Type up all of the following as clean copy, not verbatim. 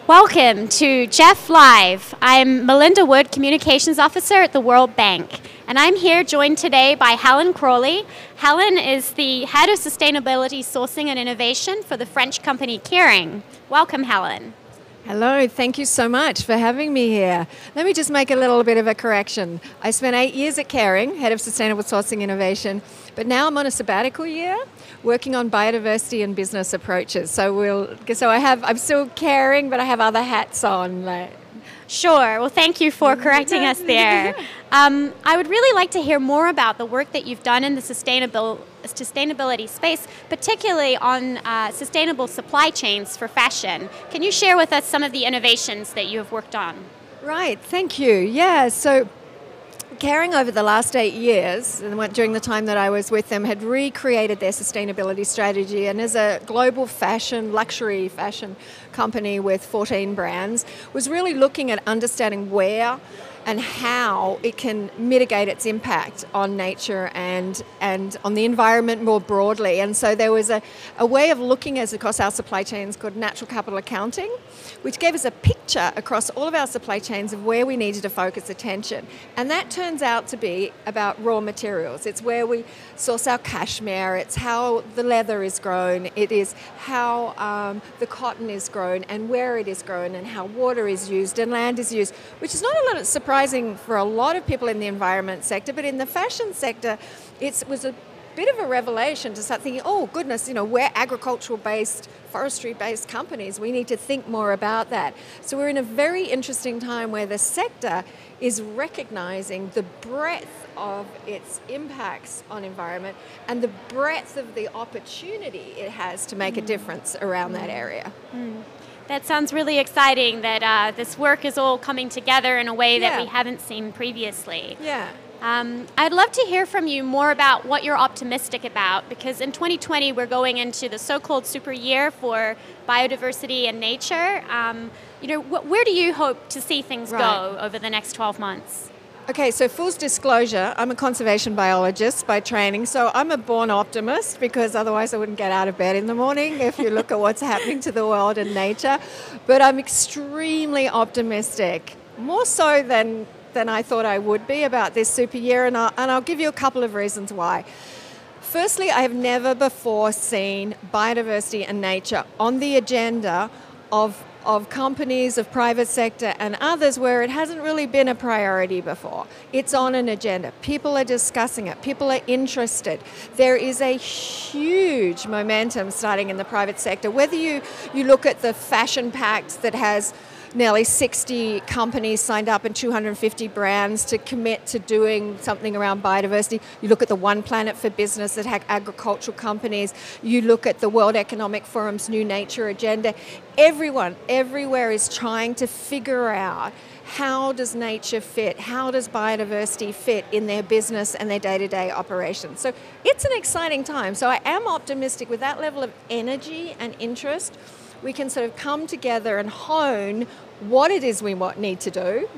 Welcome to GEF Live. I'm Melinda Wood, Communications Officer at the World Bank, and I'm here joined today by Helen Crowley. Helen is the Head of Sustainability Sourcing and Innovation for the French company Kering. Welcome, Helen. Hello, thank you so much for having me here. Let me just make a little bit of a correction. I spent 8 years at Kering, Head of Sustainable Sourcing Innovation, but now I'm on a sabbatical year working on biodiversity and business approaches. I'm still Kering, but I have other hats on. Sure. Well, thank you for correcting us there. I would really like to hear more about the work that you've done in the sustainability space, particularly on sustainable supply chains for fashion. Can you share with us some of the innovations that you have worked on? Right, thank you. Yeah, so Kering over the last 8 years, during the time that I was with them, had recreated their sustainability strategy, and as a global luxury fashion company with 14 brands, was really looking at understanding where and how it can mitigate its impact on nature and on the environment more broadly. And so there was a way of looking across our supply chains called natural capital accounting, which gave us a picture across all of our supply chains of where we needed to focus attention. And that turns out to be about raw materials. It's where we source our cashmere, it's how the leather is grown, it is how the cotton is grown and where it is grown and how water is used and land is used, which is not a lot of surprising for a lot of people in the environment sector, but in the fashion sector, it was a bit of a revelation to start thinking, oh goodness, we're agricultural-based, forestry-based companies. We need to think more about that. So we're in a very interesting time where the sector is recognizing the breadth of its impacts on environment and the breadth of the opportunity it has to make a difference around that area. That sounds really exciting that this work is all coming together in a way that we haven't seen previously. Yeah. I'd love to hear from you more about what you're optimistic about, because in 2020 we're going into the so-called super year for biodiversity and nature. Where do you hope to see things go over the next 12 months? Okay, so full disclosure, I'm a conservation biologist by training, so I'm a born optimist because otherwise I wouldn't get out of bed in the morning if you look at what's happening to the world and nature. But I'm extremely optimistic, more so than I thought I would be about this super year, and I'll give you a couple of reasons why. Firstly, I have never before seen biodiversity and nature on the agenda of companies, of private sector and others where it hasn't really been a priority before. It's on an agenda. People are discussing it. People are interested. There is a huge momentum starting in the private sector. Whether you look at the Fashion Pact that has nearly 60 companies signed up and 250 brands to commit to doing something around biodiversity. You look at the One Planet for Business that had agricultural companies. You look at the World Economic Forum's New Nature Agenda. Everyone, everywhere is trying to figure out how does nature fit, how does biodiversity fit in their business and their day-to-day operations. So it's an exciting time. So I am optimistic with that level of energy and interest. We can sort of come together and hone what it is we need to do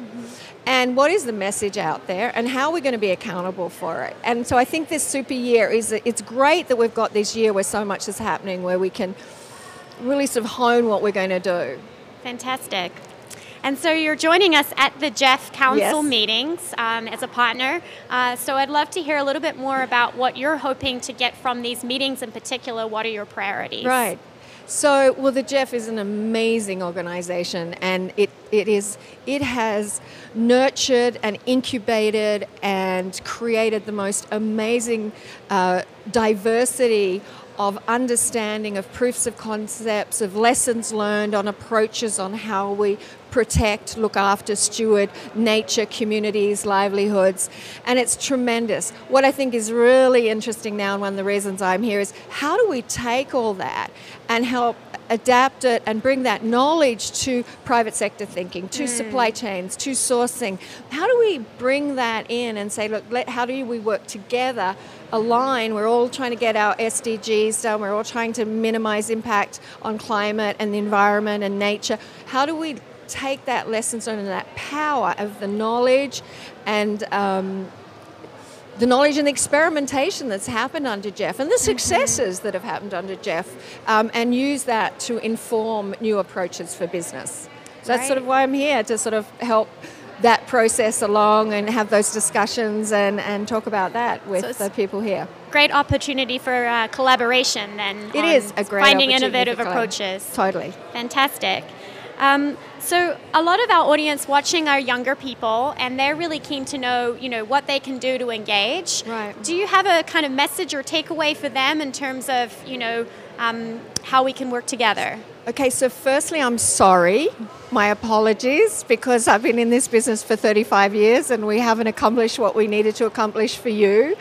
and what is the message out there and how we're going to be accountable for it. And so I think this super year it's great that we've got this year where so much is happening, where we can really sort of hone what we're going to do. Fantastic. And so you're joining us at the GEF Council meetings as a partner. So I'd love to hear a little bit more about what you're hoping to get from these meetings in particular. What are your priorities? Right. So, the GEF is an amazing organization, and it has nurtured and incubated and created the most amazing diversity of understanding, of proofs of concepts, of lessons learned, on approaches on how we protect, look after, steward nature, communities, livelihoods, and it's tremendous. What I think is really interesting now, and one of the reasons I'm here, is how do we take all that and help adapt it and bring that knowledge to private sector thinking, to supply chains, to sourcing. How do we bring that in and say, look, how do we work together, align? We're all trying to get our SDGs done. We're all trying to minimize impact on climate and the environment and nature. How do we take that lessons learned and that power of the knowledge and the experimentation that's happened under GEF and the successes that have happened under GEF, and use that to inform new approaches for business? So that's sort of why I'm here, to sort of help that process along and have those discussions and talk about that with the people here. Great opportunity for collaboration then. It is a great finding opportunity innovative approaches. Totally. Fantastic. So a lot of our audience watching are younger people, and they're really keen to know, what they can do to engage. Right. Do you have a kind of message or takeaway for them in terms of, how we can work together? Okay, so firstly, I'm sorry. My apologies, because I've been in this business for 35 years and we haven't accomplished what we needed to accomplish for you.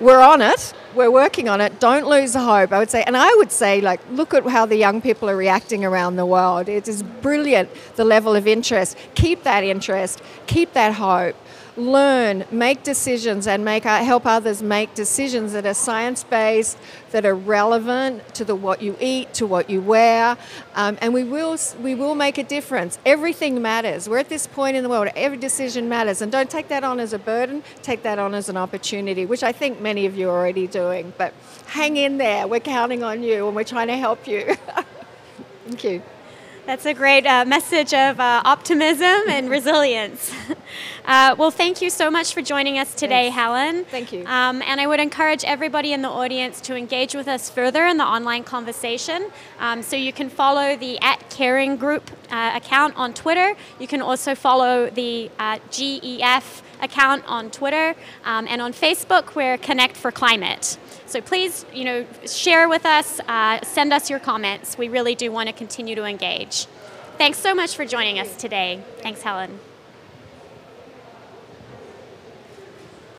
We're on it. We're working on it. Don't lose hope, I would say. And I would say, look at how the young people are reacting around the world. It is brilliant, the level of interest. Keep that interest. Keep that hope. Learn, make decisions, and help others make decisions that are science-based, that are relevant to what you eat, to what you wear, and we will make a difference. Everything matters. We're at this point in the world. Every decision matters, and don't take that on as a burden. Take that on as an opportunity, which I think many of you are already doing. But hang in there. We're counting on you, and we're trying to help you. Thank you. That's a great message of optimism and resilience. Well, thank you so much for joining us today, Thanks. Helen. Thank you. And I would encourage everybody in the audience to engage with us further in the online conversation. So you can follow the @Kering group account on Twitter. You can also follow the GEF account on Twitter, and on Facebook, we're Connect for Climate. So please, share with us, send us your comments. We really do want to continue to engage. Thanks so much for joining us today. Thanks, Helen.